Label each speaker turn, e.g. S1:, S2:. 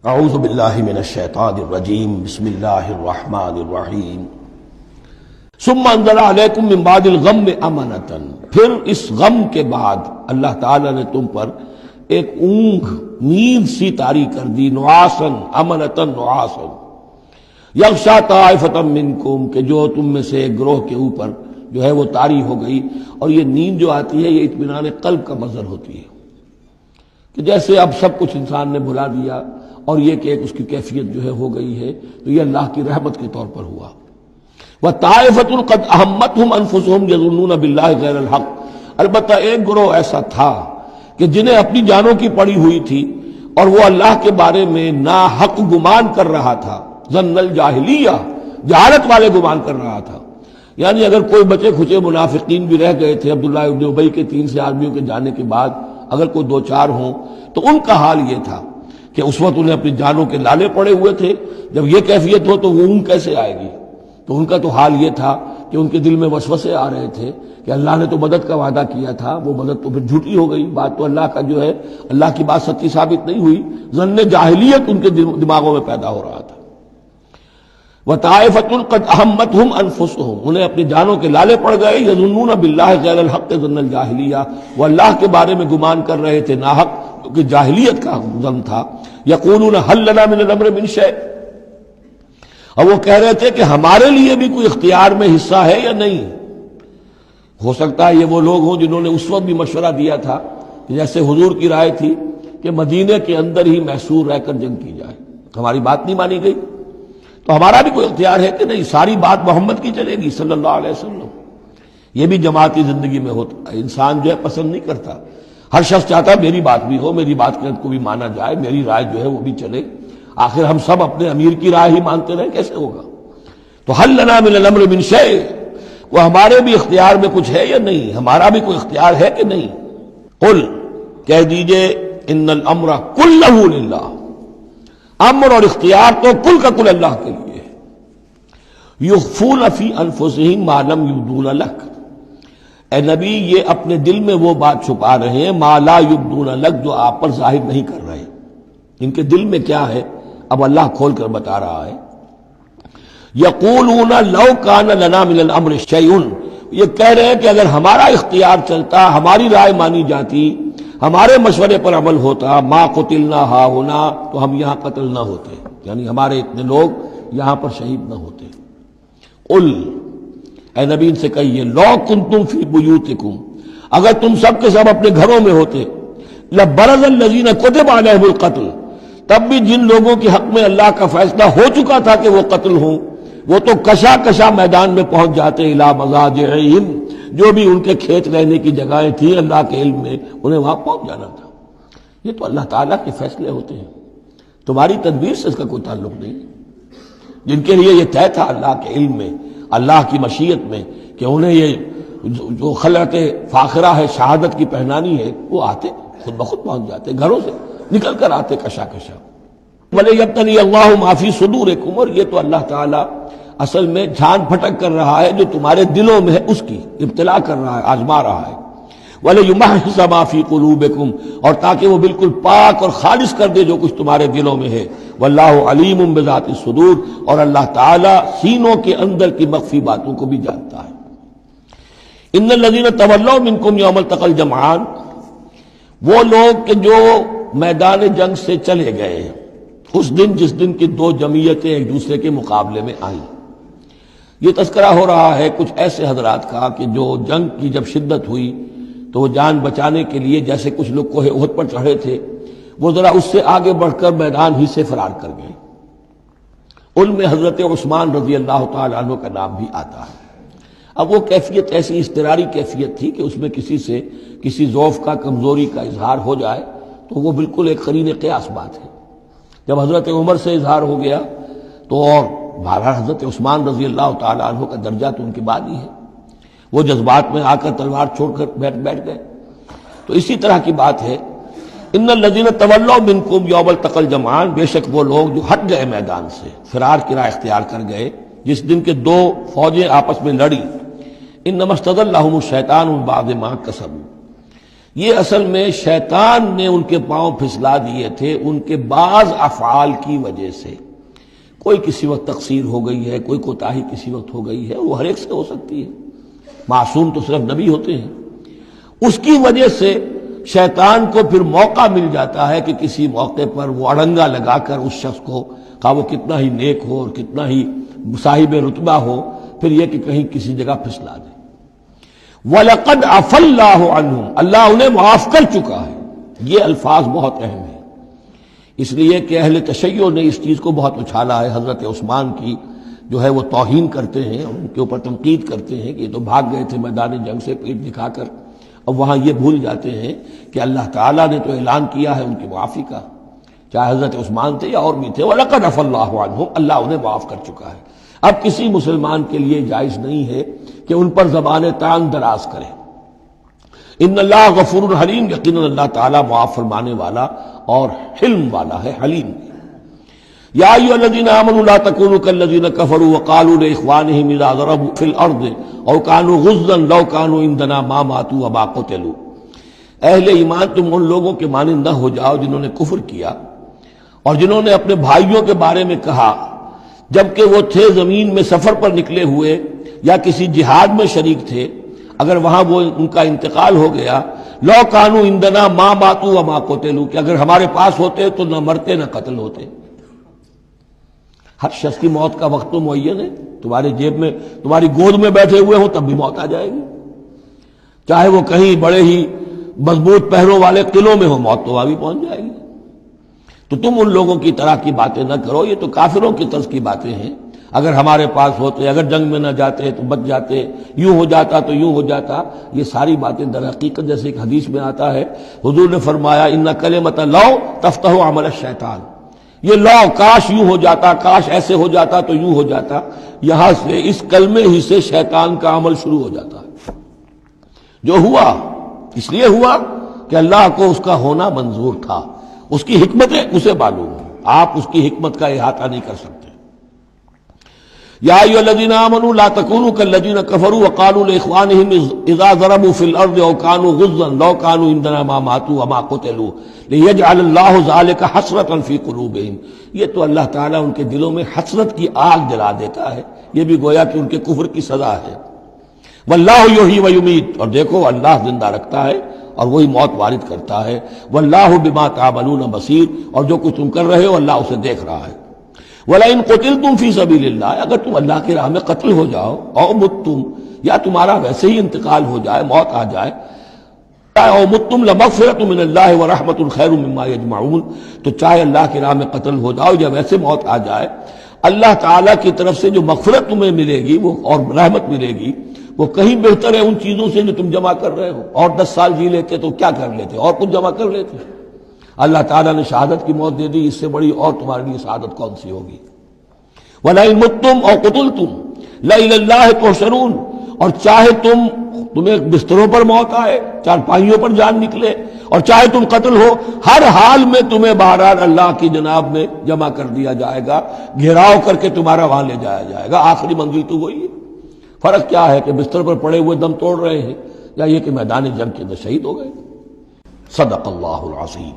S1: اعوذ باللہ من الشیطان الرجیم بسم اللہ الرحمن الرحیم ثم انزل علیکم من بعد الغم امنۃ، پھر اس غم کے بعد اللہ تعالیٰ نے تم پر ایک اونگ نیند سی طاری کر دی، نعاسن امنۃ نعاسن یغشی طائفۃ منکم، کہ جو تم میں سے ایک گروہ کے اوپر جو ہے وہ طاری ہو گئی۔ اور یہ نیند جو آتی ہے یہ اطمینان قلب کا مظہر ہوتی ہے، کہ جیسے اب سب کچھ انسان نے بھلا دیا اور یہ کہ اس کی کیفیت جو ہے ہو گئی ہے، تو یہ اللہ کی رحمت کے طور پر ہوا۔ وَطَائِفَةٌ قَدْ أَهَمَّتْهُمْ أَنفُسُهُمْ يَظُنُّونَ بِاللَّهِ غَيْرَ الْحَقِّ، البتہ ایک گروہ ایسا تھا کہ جنہیں اپنی جانوں کی پڑی ہوئی تھی اور وہ اللہ کے بارے میں ناحق گمان کر رہا تھا، ظن الجاہلیہ، جہالت والے گمان کر رہا تھا۔ یعنی اگر کوئی بچے کھچے منافقین بھی رہ گئے تھے عبداللہ ابن ابی کے 3 سے آدمیوں کے جانے کے بعد، اگر کوئی 2-4 ہوں تو ان کا حال یہ تھا کہ اس وقت انہیں اپنی جانوں کے لالے پڑے ہوئے تھے، جب یہ کیفیت ہو تو وہ اونگ کیسے آئے گی؟ تو ان کا تو حال یہ تھا کہ ان کے دل میں وسوسے آ رہے تھے کہ اللہ نے تو مدد کا وعدہ کیا تھا، وہ مدد تو پھر جھوٹی ہو گئی، بات تو اللہ کا جو ہے اللہ کی بات سچی ثابت نہیں ہوئی، ظن جاہلیت ان کے دماغوں میں پیدا ہو رہا تھا۔ وَطَائِفَةٌ قَدْ أَهَمَّتْهُمْ أَنفُسُهُمْ، انہیں اپنی جانوں کے لالے پڑ گئے، يَظُنُّونَ بِاللَّهِ غَيْرَ الْحَقِّ ظَنَّ الْجَاهِلِيَّةِ، وہ اللہ کے بارے میں گمان کر رہے تھے ناحق، کیونکہ جاہلیت کا ظن تھا۔ يَقُولُونَ هَلْ لَنَا مِنَ الْأَمْرِ مِنْ شَيْءٍ، اور وہ کہہ رہے تھے کہ ہمارے لیے بھی کوئی اختیار میں حصہ ہے یا نہیں۔ ہو سکتا ہے یہ وہ لوگ ہوں جنہوں نے اس وقت بھی مشورہ دیا تھا کہ جیسے حضور کی رائے تھی کہ مدینے کے اندر ہی محصور رہ کر جنگ کی جائے، ہماری بات نہیں مانی گئی تو ہمارا بھی کوئی اختیار ہے کہ نہیں، ساری بات محمد کی چلے گی صلی اللہ علیہ وسلم۔ یہ بھی جماعتی زندگی میں ہوتا ہے، انسان جو ہے پسند نہیں کرتا، ہر شخص چاہتا ہے میری بات بھی ہو، میری بات کو بھی مانا جائے، میری رائے جو ہے وہ بھی چلے۔ آخر ہم سب اپنے امیر کی رائے ہی مانتے رہے، کیسے ہوگا؟ تو حل لنا من الامر من شیء، وہ ہمارے بھی اختیار میں کچھ ہے یا نہیں، ہمارا بھی کوئی اختیار ہے کہ نہیں۔ قل، کہہ دیجئے، ان الامر کلہ للہ، امر اور اختیار تو کل کا کل اللہ کے لیے ہے۔ یخفون فی انفسہم ما لم یبدون لک، اے نبی یہ اپنے دل میں وہ بات چھپا رہے ہیں ما لا یبدون لک، جو آپ پر ظاہر نہیں کر رہے۔ ان کے دل میں کیا ہے اب اللہ کھول کر بتا رہا ہے۔ یقولون لو کان لنا من الامر شیء، یہ کہہ رہے ہیں کہ اگر ہمارا اختیار چلتا، ہماری رائے مانی جاتی، ہمارے مشورے پر عمل ہوتا، ما قتلنا ہا ہونا، تو ہم یہاں قتل نہ ہوتے، یعنی ہمارے اتنے لوگ یہاں پر شہید نہ ہوتے۔ قل، اے نبی ان سے کہیے، لو کنتم فی بیوتکم، اگر تم سب کے سب اپنے گھروں میں ہوتے، لبرز الذین کتب علیہم القتل، تب بھی جن لوگوں کے حق میں اللہ کا فیصلہ ہو چکا تھا کہ وہ قتل ہوں، وہ تو کشا کشا میدان میں پہنچ جاتے، الی مضاجعہم، جو بھی ان کے کھیت رہنے کی جگہیں تھیں اللہ کے علم میں، انہیں وہاں پہنچ جانا تھا۔ یہ تو اللہ تعالیٰ کے فیصلے ہوتے ہیں، تمہاری تدبیر سے اس کا کوئی تعلق نہیں۔ جن کے لیے یہ طے تھا اللہ کے علم میں، اللہ کی مشیت میں، کہ انہیں یہ جو خلعت فاخرہ ہے، شہادت کی پہنانی ہے، وہ آتے خود بخود پہنچ جاتے، گھروں سے نکل کر آتے کشا کشا۔ وَلِيَبْتَلِيَ اللَّهُ مَا فِي صُدُورِكُمْ، اور یہ تو اللہ تعالیٰ اصل میں جھان پھٹک کر رہا ہے جو تمہارے دلوں میں ہے، اس کی ابتلا کر رہا ہے، آزما رہا ہے۔ وَلِيُمَحِّصَ مَا فِي قُلُوبِكُمْ، اور تاکہ وہ بالکل پاک اور خالص کر دے جو کچھ تمہارے دلوں میں ہے۔ وَاللَّهُ عَلِيمٌ بِذَاتِ الصُّدُورِ، اور اللہ تعالیٰ سینوں کے اندر کی مخفی باتوں کو بھی جانتا ہے۔ إِنَّ الَّذِينَ تَوَلَّوْا مِنكُمْ يَوْمَ الْتَقَى الْجَمْعَانِ، وہ لوگ کہ جو میدان جنگ سے چلے گئے اس دن جس دن کی 2 جمعیتیں ایک دوسرے کے مقابلے میں آئیں۔ یہ تذکرہ ہو رہا ہے کچھ ایسے حضرات کا کہ جو جنگ کی جب شدت ہوئی تو وہ جان بچانے کے لیے، جیسے کچھ لوگ کوہ احد پر چڑھے تھے، وہ ذرا اس سے آگے بڑھ کر میدان ہی سے فرار کر گئے۔ ان میں حضرت عثمان رضی اللہ تعالی عنہ کا نام بھی آتا ہے۔ اب وہ کیفیت ایسی اضطراری کیفیت تھی کہ اس میں کسی سے کسی ضعف کا، کمزوری کا اظہار ہو جائے تو وہ بالکل ایک قرین قیاس بات ہے۔ جب حضرت عمر سے اظہار ہو گیا تو اور بہرحال حضرت عثمان رضی اللہ تعالی عنہ کا درجہ تو ان کے بعد ہی ہے، وہ جذبات میں آ کر تلوار چھوڑ کر بیٹھ گئے۔ تو اسی طرح کی بات ہے، ان الذین تولوا منکم یوم التقى الجمعان، بے شک وہ لوگ جو ہٹ گئے میدان سے، فرار کی راہ اختیار کر گئے جس دن کے 2 فوجیں آپس میں لڑی۔ انما استزلهم الشیطان بعد ما کسبوا، یہ اصل میں شیطان نے ان کے پاؤں پھسلا دیے تھے ان کے بعض افعال کی وجہ سے. کوئی کسی وقت تقصیر ہو گئی ہے، کوئی کوتاہی کسی وقت ہو گئی ہے، وہ ہر ایک سے ہو سکتی ہے، معصوم تو صرف نبی ہوتے ہیں. اس کی وجہ سے شیطان کو پھر موقع مل جاتا ہے کہ کسی موقع پر وہ اڑنگا لگا کر اس شخص کو، خواہ وہ کتنا ہی نیک ہو اور کتنا ہی صاحب رتبہ ہو، پھر یہ کہ کہیں کسی جگہ پھسلا دے. وَلَقَدْ عَفَا اللَّهُ عَنْهُمْ، اللہ انہیں معاف کر چکا ہے. یہ الفاظ بہت اہم ہیں، اس لیے کہ اہل تشیع نے اس چیز کو بہت اچھالا ہے. حضرت عثمان کی جو ہے وہ توہین کرتے ہیں، ان کے اوپر تنقید کرتے ہیں کہ یہ تو بھاگ گئے تھے میدان جنگ سے پیٹ دکھا کر. اب وہاں یہ بھول جاتے ہیں کہ اللہ تعالیٰ نے تو اعلان کیا ہے ان کی معافی کا، چاہے حضرت عثمان تھے یا اور بھی تھے. وَلَقَدْ عَفَا اللَّهُ عَنْهُمْ، اللہ انہیں معاف کر چکا ہے. اب کسی مسلمان کے لیے جائز نہیں ہے کہ ان پر زبان تان دراز کرے. ان اللہ غفور حلیم، یقیناً اللہ تعالیٰ معاف فرمانے والا اور حلم والا ہے، حلیم. یا ایھا الذین آمنوا لا تکونوا کالذین کفروا وقالوا لاخوانہم اذا ضربوا فی الارض او کانوا غزا لو کانوا عندنا ما ماتوا وما قتلوا. اہل ایمان تم ان لوگوں کے مانند نہ ہو جاؤ جنہوں نے کفر کیا اور جنہوں نے اپنے بھائیوں کے بارے میں کہا جبکہ وہ تھے زمین میں سفر پر نکلے ہوئے یا کسی جہاد میں شریک تھے، اگر وہاں وہ ان کا انتقال ہو گیا، لو کانوا عندنا ما ماتوا وما قتلوا، کہ اگر ہمارے پاس ہوتے تو نہ مرتے نہ قتل ہوتے. ہر شخص کی موت کا وقت تو معین ہے. تمہارے جیب میں، تمہاری گود میں بیٹھے ہوئے ہوں تب بھی موت آ جائے گی، چاہے وہ کہیں بڑے ہی مضبوط پہروں والے قلعوں میں ہو، موت تو وہاں بھی پہنچ جائے گی. تو تم ان لوگوں کی طرح کی باتیں نہ کرو، یہ تو کافروں کی طرز کی باتیں ہیں. اگر ہمارے پاس ہوتے، اگر جنگ میں نہ جاتے تو بچ جاتے، یوں ہو جاتا تو یوں ہو جاتا. یہ ساری باتیں در حقیقت جیسے ایک حدیث میں آتا ہے، حضور نے فرمایا ان کلمۃ لو تفتح عمل الشیطان، یہ لو کاش یوں ہو جاتا، کاش ایسے ہو جاتا تو یوں ہو جاتا، یہاں سے اس کلمے ہی سے شیطان کا عمل شروع ہو جاتا ہے. جو ہوا اس لیے ہوا کہ اللہ کو اس کا ہونا منظور تھا، اس کی حکمتیں اسے معلوم ہیں، آپ اس کی حکمت کا احاطہ نہیں کر سکتے. یا ایھا الذین آمنوا لا تکونوا کالذین کفروا وقالوا لاخوانہم اذا ضربوا فی الارض او کانوا غزا لو کانوا عندنا ما ماتوا وما قتلوا لیجعل اللہ ذلک حسرۃ فی قلوبہم. یہ تو اللہ تعالیٰ ان کے دلوں میں حسرت کی آگ جلا دیتا ہے، یہ بھی گویا کہ ان کے کفر کی سزا ہے. واللہ یحیی ویمیت، اور دیکھو اللہ زندہ رکھتا ہے اور وہی موت وارد کرتا ہے. واللہ بما تعملون بصیر، اور جو کچھ تم کر رہے ہو اللہ اسے دیکھ رہا ہے. وَلَئِن قُتِلْتُمْ فِي سَبِيلِ اللَّهِ، اگر تم اللہ کی راہ میں قتل ہو جاؤ، او متم، یا تمہارا ویسے ہی انتقال ہو جائے، موت آ جائے، او متم لمغفرۃ من اللہ ورحمۃ خیر مما یجمعون، تو چاہے اللہ کی راہ میں قتل ہو جاؤ یا ویسے موت آ جائے، اللہ تعالیٰ کی طرف سے جو مغفرت تمہیں ملے گی وہ اور رحمت ملے گی وہ کہیں بہتر ہے ان چیزوں سے جو تم جمع کر رہے ہو. اور 10 سال جی لیتے تو کیا کر لیتے، اور کچھ جمع کر لیتے. اللہ تعالیٰ نے شہادت کی موت دے دی، اس سے بڑی اور تمہارے لیے شہادت کون سی ہوگی. وَلَئِن مُتُّمْ أَوْ قُتِلْتُمْ لَإِلَى اللَّهِ تُحْشَرُونَ، اور چاہے تمہیں بستروں پر موت آئے، چارپائیوں پر جان نکلے، اور چاہے تم قتل ہو، ہر حال میں تمہیں بہرحال اللہ کی جناب میں جمع کر دیا جائے گا، گھیراؤ کر کے تمہارا وہاں لے جایا جائے گا. آخری منزل تو وہی ہے. فرق کیا ہے کہ بستر پر پڑے ہوئے دم توڑ رہے ہیں یا یہ کہ میدان جنگ کے اندر شہید ہو گئے. صدق اللہ العظیم.